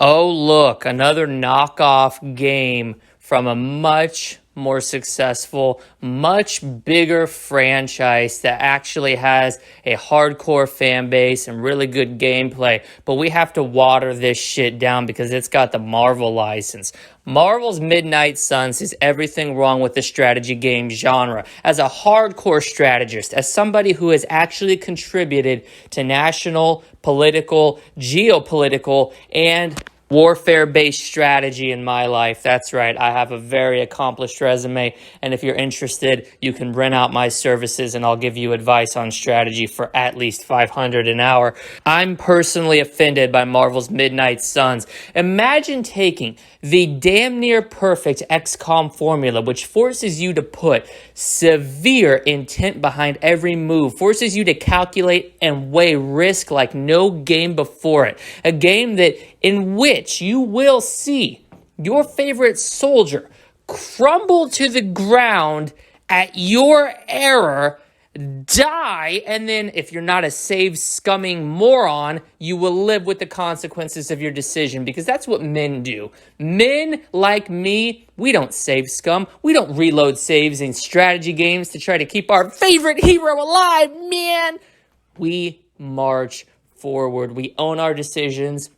Oh, look, another knockoff game from a much more successful, much bigger franchise that actually has a hardcore fan base and really good gameplay. But we have to water this shit down because it's got the Marvel license. Marvel's Midnight Suns is everything wrong with the strategy game genre. As a hardcore strategist, as somebody who has actually contributed to national, political, geopolitical, and warfare-based strategy in my life. That's right. I have a very accomplished resume, and if you're interested, you can rent out my services and I'll give you advice on strategy for at least $500 an hour. I'm personally offended by Marvel's Midnight Suns. Imagine taking the damn near perfect XCOM formula, which forces you to put severe intent behind every move, forces you to calculate and weigh risk like no game before it. A game in which you will see your favorite soldier crumble to the ground at your error, die, and then if you're not a save scumming moron, you will live with the consequences of your decision, because that's what men do. Men like me, we don't save scum. We don't reload saves in strategy games to try to keep our favorite hero alive, man. We march forward. We own our decisions.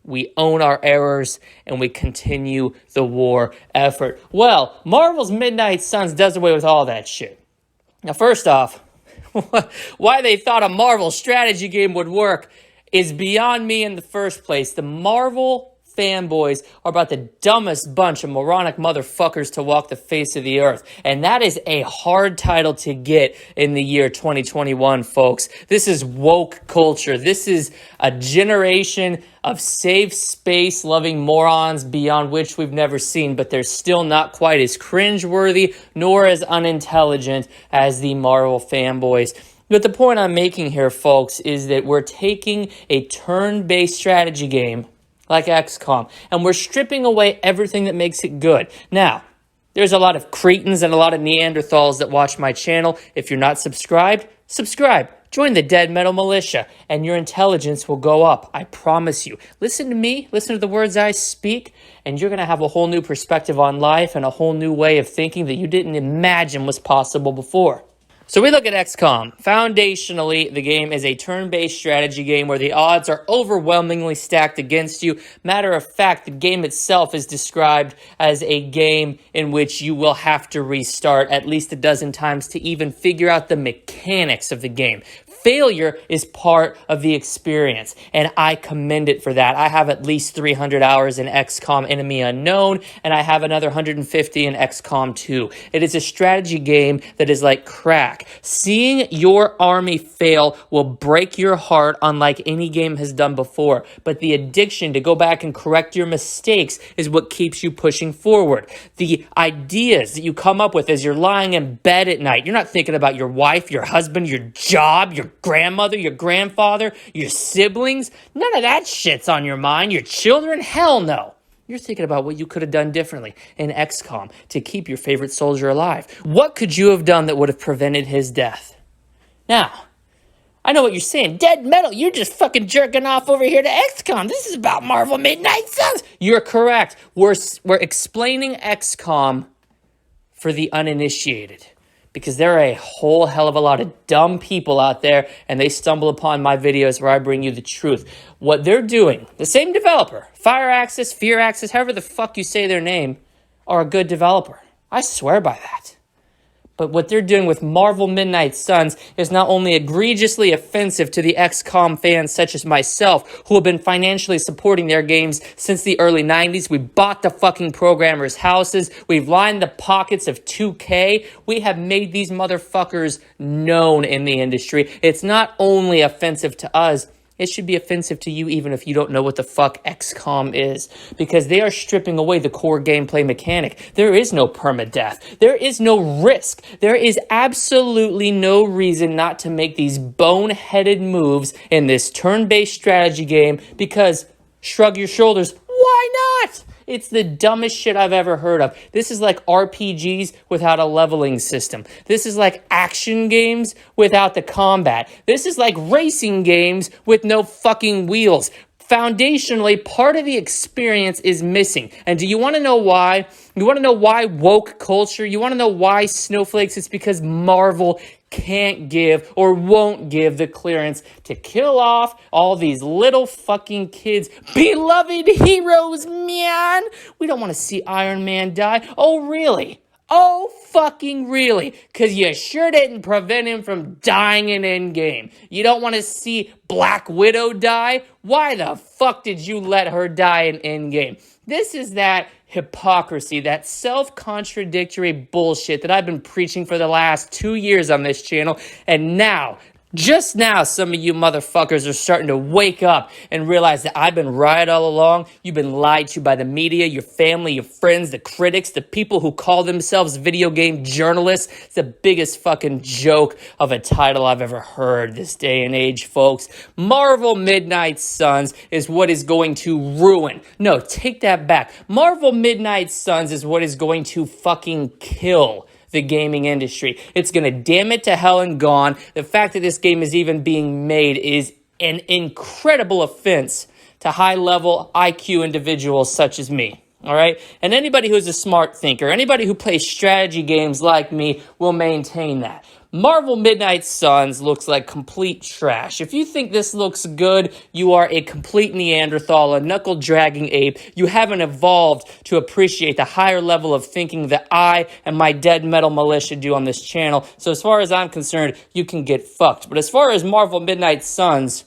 We own our errors, and we continue the war effort. Well, Marvel's Midnight Suns does away with all that shit. Now, first off, why they thought a Marvel strategy game would work is beyond me in the first place. The Marvel fanboys are about the dumbest bunch of moronic motherfuckers to walk the face of the earth. And that is a hard title to get in the year 2021, folks. This is woke culture. This is a generation of safe space loving morons beyond which we've never seen, but they're still not quite as cringeworthy nor as unintelligent as the Marvel fanboys. But the point I'm making here, folks, is that we're taking a turn-based strategy game like XCOM, and we're stripping away everything that makes it good. Now, there's a lot of cretins and a lot of Neanderthals that watch my channel. If you're not subscribed, subscribe. Join the Dead Metal Militia, and your intelligence will go up. I promise you. Listen to me, listen to the words I speak, and you're going to have a whole new perspective on life and a whole new way of thinking that you didn't imagine was possible before. So we look at XCOM. Foundationally, the game is a turn-based strategy game where the odds are overwhelmingly stacked against you. Matter of fact, the game itself is described as a game in which you will have to restart at least a dozen times to even figure out the mechanics of the game. Failure is part of the experience, and I commend it for that. I have at least 300 hours in XCOM Enemy Unknown, and I have another 150 in XCOM 2. It is a strategy game that is like crack. Seeing your army fail will break your heart unlike any game has done before, but the addiction to go back and correct your mistakes is what keeps you pushing forward. The ideas that you come up with as you're lying in bed at night, you're not thinking about your wife, your husband, your job, your grandmother, your grandfather, your siblings. None of that shit's on your mind. Your children? Hell no. You're thinking about what you could have done differently in XCOM to keep your favorite soldier alive. What could you have done that would have prevented his death? Now, I know what you're saying. Dead Metal, you're just fucking jerking off over here to XCOM. This is about Marvel Midnight Suns. You're correct. We're explaining XCOM for the uninitiated, because there are a whole hell of a lot of dumb people out there, and they stumble upon my videos where I bring you the truth. What they're doing, the same developer, Firaxis, Fearaxis, however the fuck you say their name, are a good developer. I swear by that. But what they're doing with Marvel Midnight Suns is not only egregiously offensive to the XCOM fans such as myself, who have been financially supporting their games since the early 90s. We bought the fucking programmers' houses. We've lined the pockets of 2K. We have made these motherfuckers known in the industry. It's not only offensive to us, it should be offensive to you even if you don't know what the fuck XCOM is, because they are stripping away the core gameplay mechanic. There is no permadeath. There is no risk. There is absolutely no reason not to make these boneheaded moves in this turn-based strategy game, because, shrug your shoulders, why not? It's the dumbest shit I've ever heard of. This is like RPGs without a leveling system. This is like action games without the combat. This is like racing games with no fucking wheels. Foundationally, part of the experience is missing. And do you want to know why? You want to know why woke culture? You want to know why snowflakes? It's because Marvel can't give or won't give the clearance to kill off all these little fucking kids, beloved heroes, man. We don't want to see Iron Man die. Oh, really? Oh, fucking really? Because you sure didn't prevent him from dying in Endgame. You don't want to see Black Widow die? Why the fuck did you let her die in Endgame? This is that hypocrisy, that self-contradictory bullshit that I've been preaching for the last 2 years on this channel. And now, just now, some of you motherfuckers are starting to wake up and realize that I've been right all along. You've been lied to by the media, your family, your friends, the critics, the people who call themselves video game journalists. It's the biggest fucking joke of a title I've ever heard this day and age, folks. Marvel Midnight Suns is what is going to ruin. No, take that back. Marvel Midnight Suns is what is going to fucking kill the gaming industry. It's going to damn it to hell and gone. The fact that this game is even being made is an incredible offense to high-level IQ individuals such as me. All right? And anybody who's a smart thinker, anybody who plays strategy games like me will maintain that. Marvel Midnight Suns looks like complete trash. If you think this looks good, you are a complete Neanderthal, a knuckle-dragging ape. You haven't evolved to appreciate the higher level of thinking that I and my dead metal militia do on this channel. So as far as I'm concerned, you can get fucked. But as far as Marvel Midnight Suns,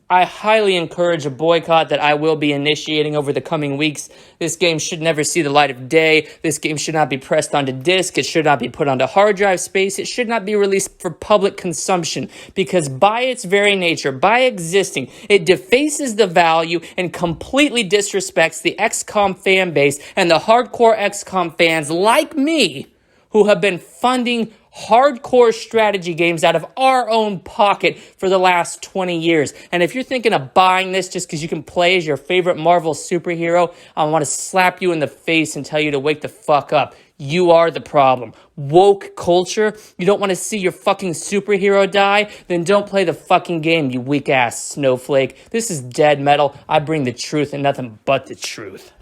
I highly encourage a boycott that I will be initiating over the coming weeks. This game should never see the light of day. This game should not be pressed onto disc. It should not be put onto hard drive space. It should not be released for public consumption because by its very nature, by existing, it defaces the value and completely disrespects the XCOM fan base and the hardcore XCOM fans like me who have been funding hardcore strategy games out of our own pocket for the last 20 years. And if you're thinking of buying this just because you can play as your favorite Marvel superhero, I want to slap you in the face and tell you to wake the fuck up. You are the problem. Woke culture? You don't want to see your fucking superhero die? Then don't play the fucking game, you weak-ass snowflake. This is dead metal. I bring the truth and nothing but the truth.